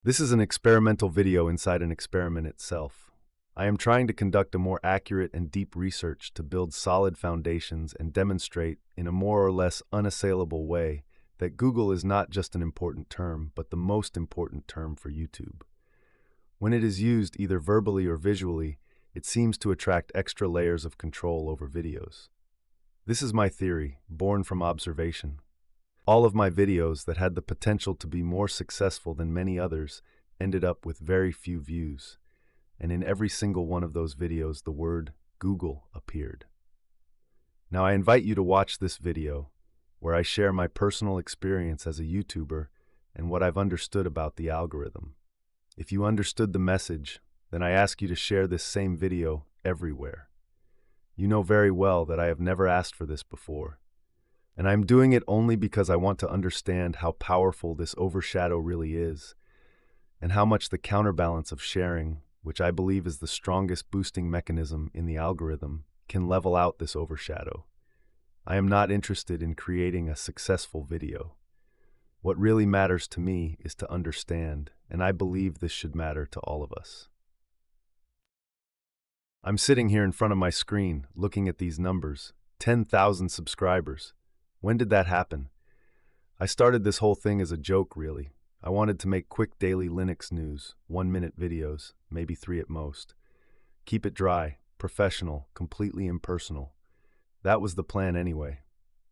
This is an experimental video inside an experiment itself. I am trying to conduct a more accurate and deep research to build solid foundations and demonstrate, in a more or less unassailable way, that Google is not just an important term, but the most important term for YouTube. When it is used either verbally or visually, it seems to attract extra layers of control over videos. This is my theory, born from observation. All of my videos that had the potential to be more successful than many others ended up with very few views, and in every single one of those videos the word Google appeared. Now I invite you to watch this video, where I share my personal experience as a YouTuber and what I've understood about the algorithm. If you understood the message, then I ask you to share this same video everywhere. You know very well that I have never asked for this before, and I'm doing it only because I want to understand how powerful this overshadow really is, and how much the counterbalance of sharing, which I believe is the strongest boosting mechanism in the algorithm, can level out this overshadow. I am not interested in creating a successful video. What really matters to me is to understand, and I believe this should matter to all of us. I'm sitting here in front of my screen, looking at these numbers. 10,000 subscribers. When did that happen? I started this whole thing as a joke, really. I wanted to make quick daily Linux news, 1-minute videos, maybe 3 at most. Keep it dry, professional, completely impersonal. That was the plan anyway.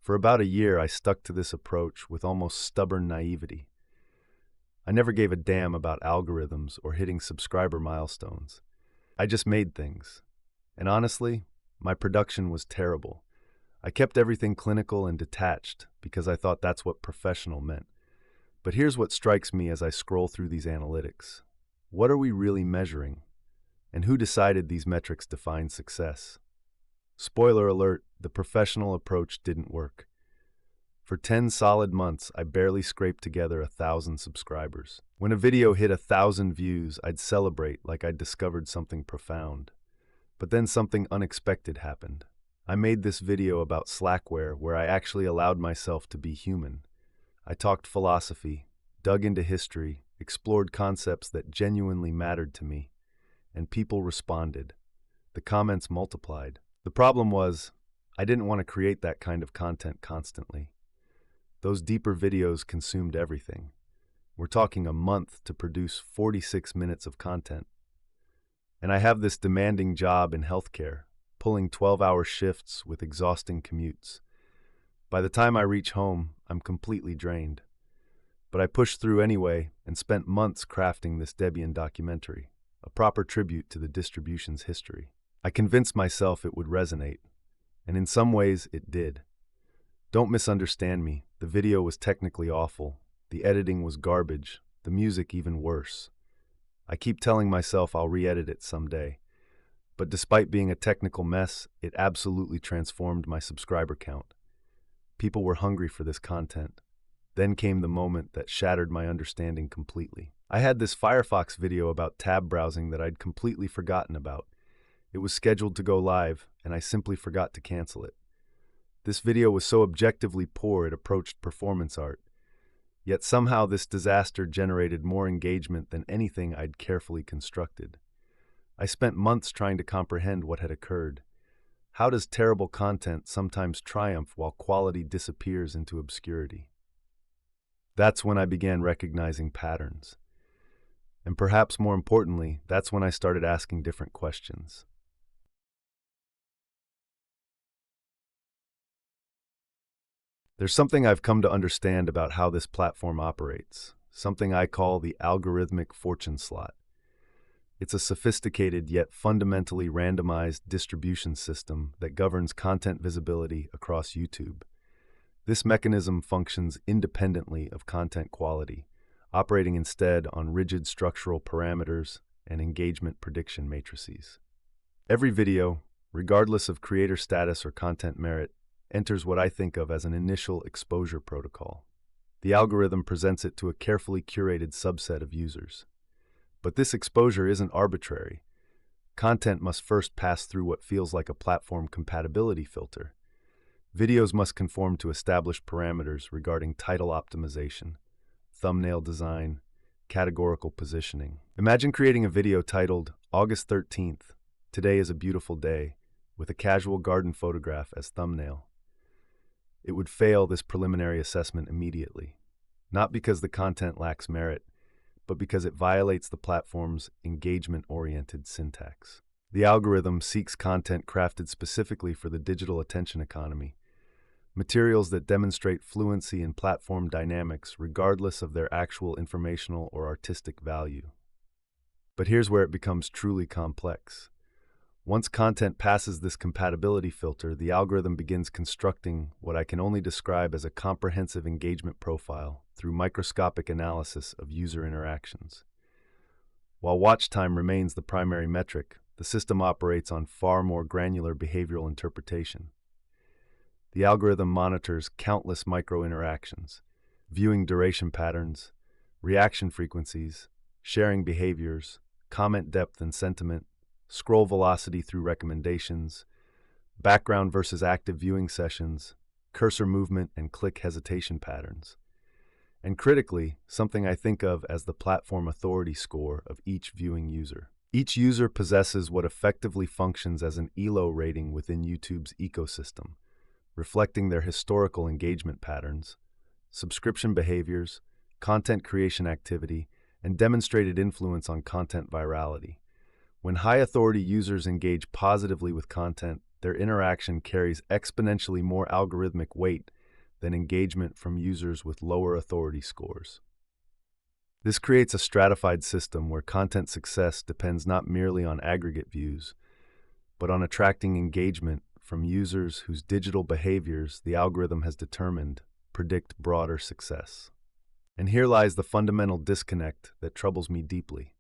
For about a year, I stuck to this approach with almost stubborn naivety. I never gave a damn about algorithms or hitting subscriber milestones. I just made things. And honestly, my production was terrible. I kept everything clinical and detached because I thought that's what professional meant. But here's what strikes me as I scroll through these analytics. What are we really measuring? And who decided these metrics define success? Spoiler alert, the professional approach didn't work. For 10 solid months, I barely scraped together 1,000 subscribers. When a video hit 1,000 views, I'd celebrate like I'd discovered something profound. But then something unexpected happened. I made this video about Slackware where I actually allowed myself to be human. I talked philosophy, dug into history, explored concepts that genuinely mattered to me, and people responded. The comments multiplied. The problem was, I didn't want to create that kind of content constantly. Those deeper videos consumed everything. We're talking a month to produce 46 minutes of content. And I have this demanding job in healthcare, pulling 12-hour shifts with exhausting commutes. By the time I reach home, I'm completely drained. But I pushed through anyway and spent months crafting this Debian documentary, a proper tribute to the distribution's history. I convinced myself it would resonate, and in some ways it did. Don't misunderstand me, the video was technically awful, the editing was garbage, the music even worse. I keep telling myself I'll re-edit it someday. But despite being a technical mess, it absolutely transformed my subscriber count. People were hungry for this content. Then came the moment that shattered my understanding completely. I had this Firefox video about tab browsing that I'd completely forgotten about. It was scheduled to go live, and I simply forgot to cancel it. This video was so objectively poor it approached performance art. Yet somehow this disaster generated more engagement than anything I'd carefully constructed. I spent months trying to comprehend what had occurred. How does terrible content sometimes triumph while quality disappears into obscurity? That's when I began recognizing patterns. And perhaps more importantly, that's when I started asking different questions. There's something I've come to understand about how this platform operates, something I call the algorithmic fortune slot. It's a sophisticated yet fundamentally randomized distribution system that governs content visibility across YouTube. This mechanism functions independently of content quality, operating instead on rigid structural parameters and engagement prediction matrices. Every video, regardless of creator status or content merit, enters what I think of as an initial exposure protocol. The algorithm presents it to a carefully curated subset of users. But this exposure isn't arbitrary. Content must first pass through what feels like a platform compatibility filter. Videos must conform to established parameters regarding title optimization, thumbnail design, categorical positioning. Imagine creating a video titled August 13th, Today is a Beautiful Day, with a casual garden photograph as thumbnail. It would fail this preliminary assessment immediately, not because the content lacks merit, but because it violates the platform's engagement-oriented syntax. The algorithm seeks content crafted specifically for the digital attention economy, materials that demonstrate fluency in platform dynamics regardless of their actual informational or artistic value. But here's where it becomes truly complex. Once content passes this compatibility filter, the algorithm begins constructing what I can only describe as a comprehensive engagement profile through microscopic analysis of user interactions. While watch time remains the primary metric, the system operates on far more granular behavioral interpretation. The algorithm monitors countless micro-interactions, viewing duration patterns, reaction frequencies, sharing behaviors, comment depth and sentiment, scroll velocity through recommendations, background versus active viewing sessions, cursor movement and click hesitation patterns. And critically, something I think of as the platform authority score of each viewing user. Each user possesses what effectively functions as an ELO rating within YouTube's ecosystem, reflecting their historical engagement patterns, subscription behaviors, content creation activity, and demonstrated influence on content virality. When high-authority users engage positively with content, their interaction carries exponentially more algorithmic weight than engagement from users with lower authority scores. This creates a stratified system where content success depends not merely on aggregate views, but on attracting engagement from users whose digital behaviors the algorithm has determined predict broader success. And here lies the fundamental disconnect that troubles me deeply.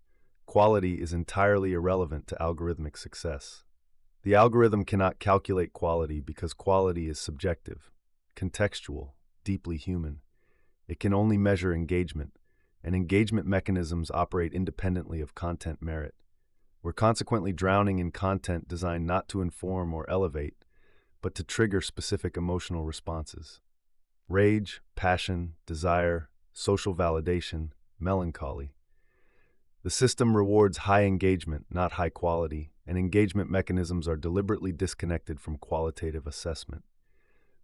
Quality is entirely irrelevant to algorithmic success. The algorithm cannot calculate quality because quality is subjective, contextual, deeply human. It can only measure engagement, and engagement mechanisms operate independently of content merit. We're consequently drowning in content designed not to inform or elevate, but to trigger specific emotional responses. Rage, passion, desire, social validation, melancholy. The system rewards high engagement, not high quality, and engagement mechanisms are deliberately disconnected from qualitative assessment.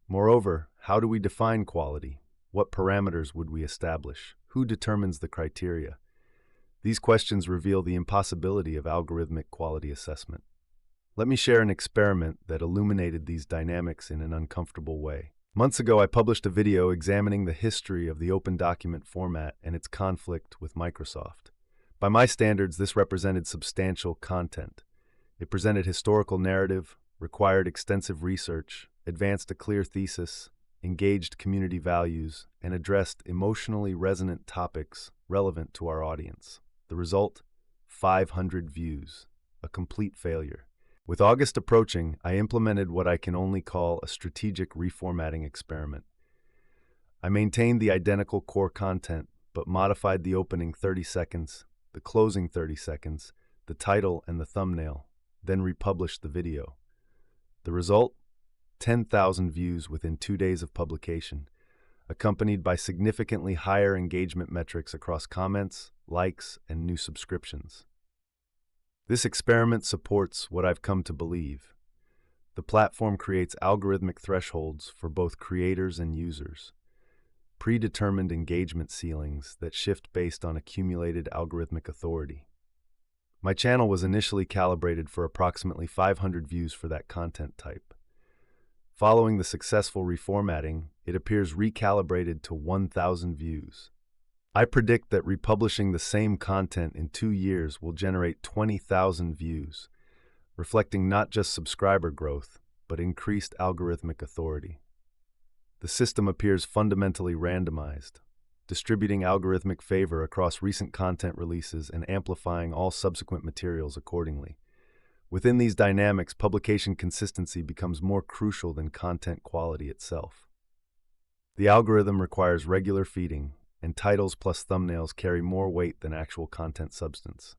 Moreover, how do we define quality? What parameters would we establish? Who determines the criteria? These questions reveal the impossibility of algorithmic quality assessment. Let me share an experiment that illuminated these dynamics in an uncomfortable way. Months ago, I published a video examining the history of the open document format and its conflict with Microsoft. By my standards, this represented substantial content. It presented historical narrative, required extensive research, advanced a clear thesis, engaged community values, and addressed emotionally resonant topics relevant to our audience. The result? 500 views. A complete failure. With August approaching, I implemented what I can only call a strategic reformatting experiment. I maintained the identical core content, but modified the opening 30 seconds, the closing 30 seconds, the title and the thumbnail, then republished the video. The result? 10,000 views within 2 days of publication, accompanied by significantly higher engagement metrics across comments, likes, and new subscriptions. This experiment supports what I've come to believe. The platform creates algorithmic thresholds for both creators and users, predetermined engagement ceilings that shift based on accumulated algorithmic authority. My channel was initially calibrated for approximately 500 views for that content type. Following the successful reformatting, it appears recalibrated to 1,000 views. I predict that republishing the same content in 2 years will generate 20,000 views, reflecting not just subscriber growth, but increased algorithmic authority. The system appears fundamentally randomized, distributing algorithmic favor across recent content releases and amplifying all subsequent materials accordingly. Within these dynamics, publication consistency becomes more crucial than content quality itself. The algorithm requires regular feeding, and titles plus thumbnails carry more weight than actual content substance.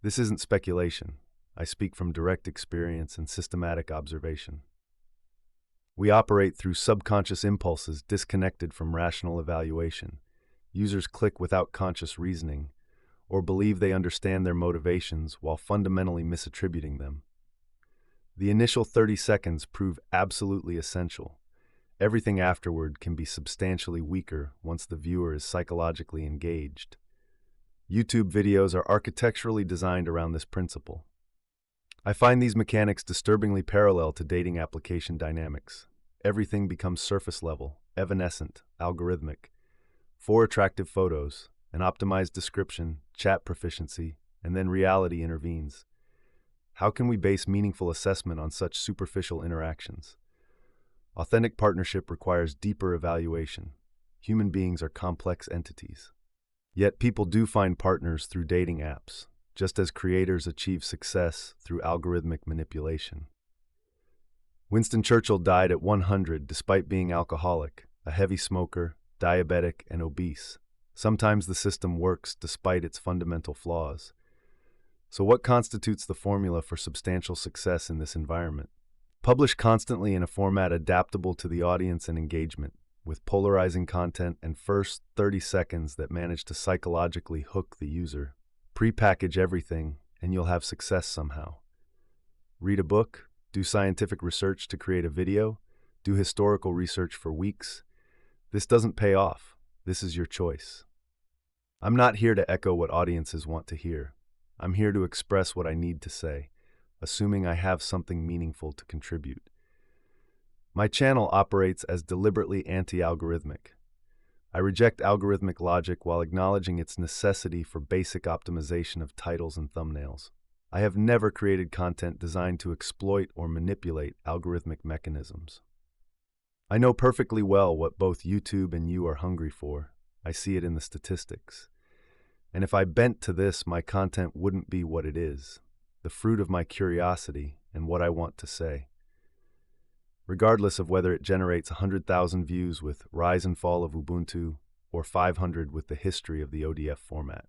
This isn't speculation. I speak from direct experience and systematic observation. We operate through subconscious impulses disconnected from rational evaluation, Users click without conscious reasoning, or believe they understand their motivations while fundamentally misattributing them. The initial 30 seconds prove absolutely essential. Everything afterward can be substantially weaker once the viewer is psychologically engaged. YouTube videos are architecturally designed around this principle. I find these mechanics disturbingly parallel to dating application dynamics. Everything becomes surface level, evanescent, algorithmic. 4 attractive photos, an optimized description, chat proficiency, and then reality intervenes. How can we base meaningful assessment on such superficial interactions? Authentic partnership requires deeper evaluation. Human beings are complex entities. Yet people do find partners through dating apps, just as creators achieve success through algorithmic manipulation. Winston Churchill died at 100 despite being alcoholic, a heavy smoker, diabetic, and obese. Sometimes the system works despite its fundamental flaws. So what constitutes the formula for substantial success in this environment? Publish constantly in a format adaptable to the audience and engagement, with polarizing content and first 30 seconds that manage to psychologically hook the user. Pre-package everything, and you'll have success somehow. Read a book, do scientific research to create a video, do historical research for weeks. This doesn't pay off. This is your choice. I'm not here to echo what audiences want to hear. I'm here to express what I need to say, assuming I have something meaningful to contribute. My channel operates as deliberately anti-algorithmic. I reject algorithmic logic while acknowledging its necessity for basic optimization of titles and thumbnails. I have never created content designed to exploit or manipulate algorithmic mechanisms. I know perfectly well what both YouTube and you are hungry for. I see it in the statistics. And if I bent to this, my content wouldn't be what it is, the fruit of my curiosity and what I want to say. Regardless of whether it generates 100,000 views with Rise and Fall of Ubuntu or 500 with the history of the ODF format.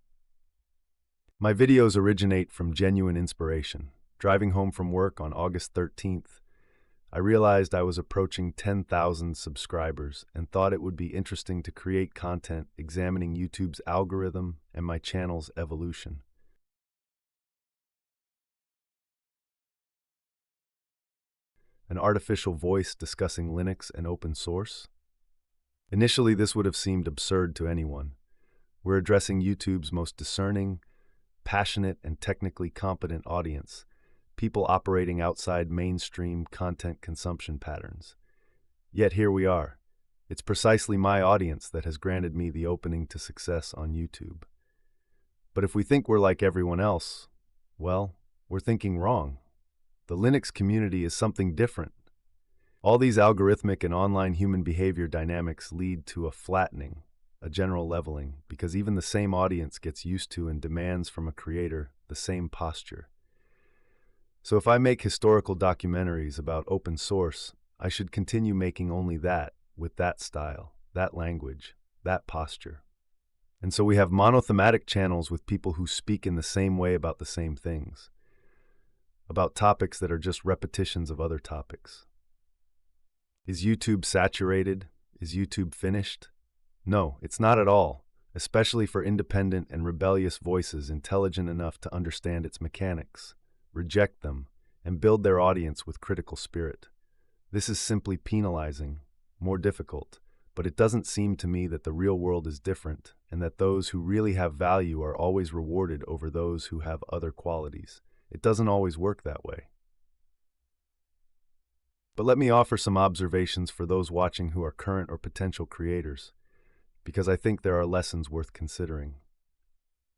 My videos originate from genuine inspiration. Driving home from work on August 13th, I realized I was approaching 10,000 subscribers and thought it would be interesting to create content examining YouTube's algorithm and my channel's evolution. An artificial voice discussing Linux and open source? Initially, this would have seemed absurd to anyone. We're addressing YouTube's most discerning, passionate, and technically competent audience, people operating outside mainstream content consumption patterns. Yet here we are. It's precisely my audience that has granted me the opening to success on YouTube. But if we think we're like everyone else, well, we're thinking wrong. The Linux community is something different. All these algorithmic and online human behavior dynamics lead to a flattening, a general leveling, because even the same audience gets used to and demands from a creator the same posture. So if I make historical documentaries about open source, I should continue making only that, with that style, that language, that posture. And so we have monothematic channels with people who speak in the same way about the same things, about topics that are just repetitions of other topics. Is YouTube saturated? Is YouTube finished? No, it's not at all, especially for independent and rebellious voices intelligent enough to understand its mechanics, reject them, and build their audience with critical spirit. This is simply penalizing, more difficult, but it doesn't seem to me that the real world is different and that those who really have value are always rewarded over those who have other qualities. It doesn't always work that way. But let me offer some observations for those watching who are current or potential creators, because I think there are lessons worth considering.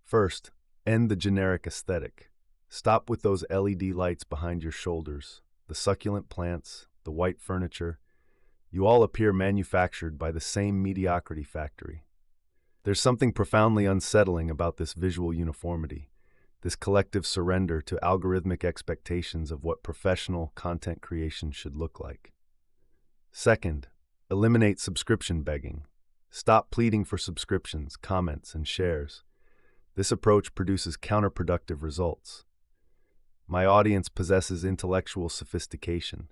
First, end the generic aesthetic. Stop with those LED lights behind your shoulders, the succulent plants, the white furniture. You all appear manufactured by the same mediocrity factory. There's something profoundly unsettling about this visual uniformity, this collective surrender to algorithmic expectations of what professional content creation should look like. Second, eliminate subscription begging. Stop pleading for subscriptions, comments, and shares. This approach produces counterproductive results. My audience possesses intellectual sophistication.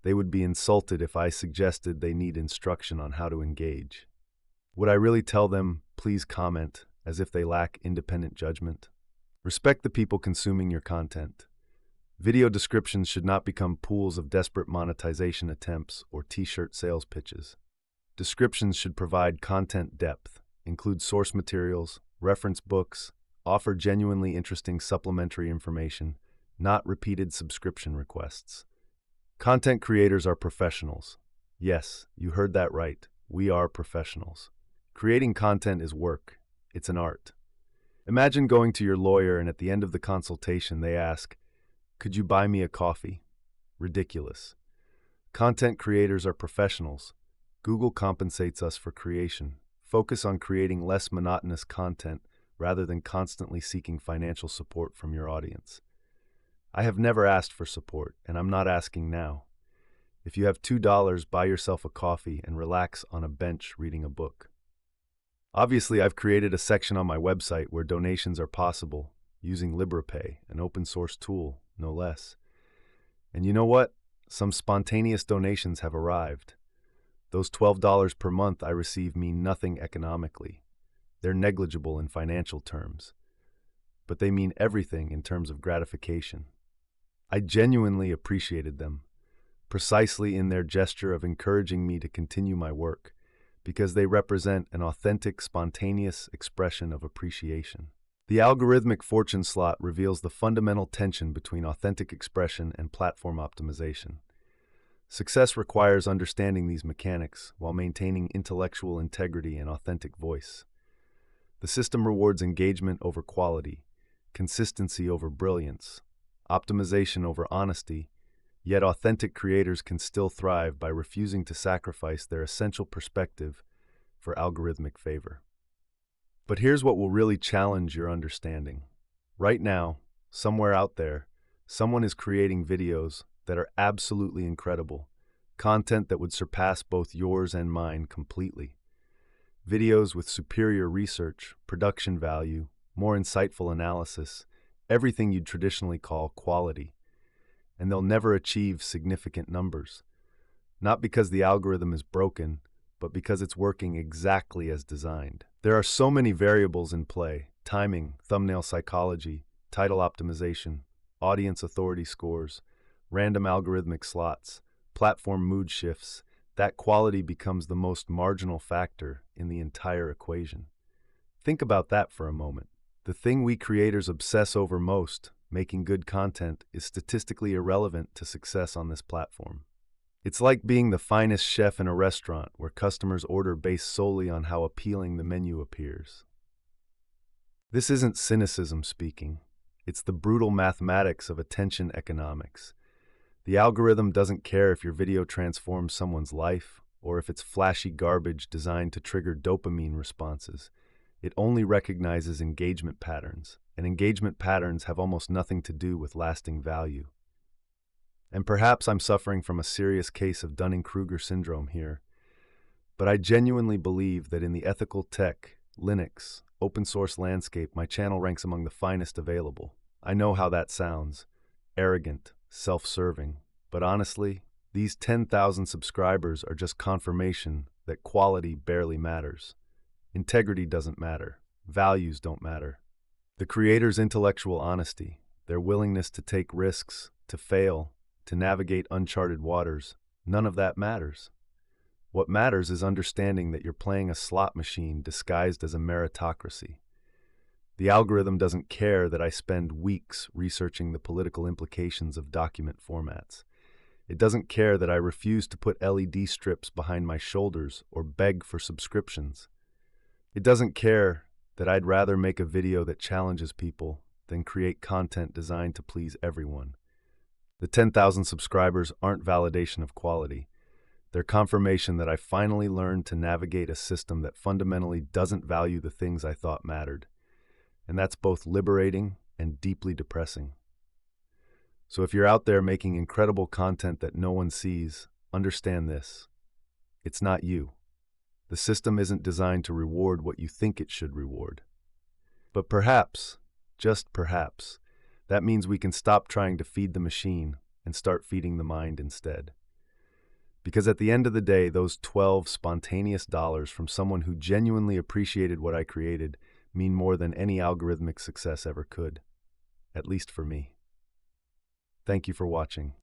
They would be insulted if I suggested they need instruction on how to engage. Would I really tell them, please comment, as if they lack independent judgment? Respect the people consuming your content. Video descriptions should not become pools of desperate monetization attempts or t-shirt sales pitches. Descriptions should provide content depth, include source materials, reference books, offer genuinely interesting supplementary information, not repeated subscription requests. Content creators are professionals. Yes, you heard that right. We are professionals. Creating content is work. It's an art. Imagine going to your lawyer and at the end of the consultation they ask, "Could you buy me a coffee?" Ridiculous. Content creators are professionals. Google compensates us for creation. Focus on creating less monotonous content rather than constantly seeking financial support from your audience. I have never asked for support, and I'm not asking now. If you have $2, buy yourself a coffee and relax on a bench reading a book. Obviously, I've created a section on my website where donations are possible, using LibrePay, an open source tool, no less. And you know what? Some spontaneous donations have arrived. Those $12 per month I receive mean nothing economically. They're negligible in financial terms. But they mean everything in terms of gratification. I genuinely appreciated them, precisely in their gesture of encouraging me to continue my work, because they represent an authentic, spontaneous expression of appreciation. The algorithmic fortune slot reveals the fundamental tension between authentic expression and platform optimization. Success requires understanding these mechanics while maintaining intellectual integrity and authentic voice. The system rewards engagement over quality, consistency over brilliance, optimization over honesty, yet authentic creators can still thrive by refusing to sacrifice their essential perspective for algorithmic favor. But here's what will really challenge your understanding. Right now, somewhere out there, someone is creating videos that are absolutely incredible, content that would surpass both yours and mine completely. Videos with superior research, production value, more insightful analysis, everything you'd traditionally call quality. And they'll never achieve significant numbers. Not because the algorithm is broken, but because it's working exactly as designed. There are so many variables in play: timing, thumbnail psychology, title optimization, audience authority scores, random algorithmic slots, platform mood shifts, that quality becomes the most marginal factor in the entire equation. Think about that for a moment. The thing we creators obsess over most, making good content, is statistically irrelevant to success on this platform. It's like being the finest chef in a restaurant where customers order based solely on how appealing the menu appears. This isn't cynicism speaking. It's the brutal mathematics of attention economics. The algorithm doesn't care if your video transforms someone's life or if it's flashy garbage designed to trigger dopamine responses. It only recognizes engagement patterns, and engagement patterns have almost nothing to do with lasting value. And perhaps I'm suffering from a serious case of Dunning-Kruger syndrome here, but I genuinely believe that in the ethical tech, Linux, open source landscape, my channel ranks among the finest available. I know how that sounds: arrogant, self-serving, but honestly, these 10,000 subscribers are just confirmation that quality barely matters. Integrity doesn't matter. Values don't matter. The creator's intellectual honesty, their willingness to take risks, to fail, to navigate uncharted waters, none of that matters. What matters is understanding that you're playing a slot machine disguised as a meritocracy. The algorithm doesn't care that I spend weeks researching the political implications of document formats. It doesn't care that I refuse to put LED strips behind my shoulders or beg for subscriptions. It doesn't care that I'd rather make a video that challenges people than create content designed to please everyone. The 10,000 subscribers aren't validation of quality. They're confirmation that I finally learned to navigate a system that fundamentally doesn't value the things I thought mattered. And that's both liberating and deeply depressing. So if you're out there making incredible content that no one sees, understand this: it's not you. The system isn't designed to reward what you think it should reward. But perhaps, just perhaps, that means we can stop trying to feed the machine and start feeding the mind instead. Because at the end of the day, those 12 spontaneous dollars from someone who genuinely appreciated what I created mean more than any algorithmic success ever could, at least for me. Thank you for watching.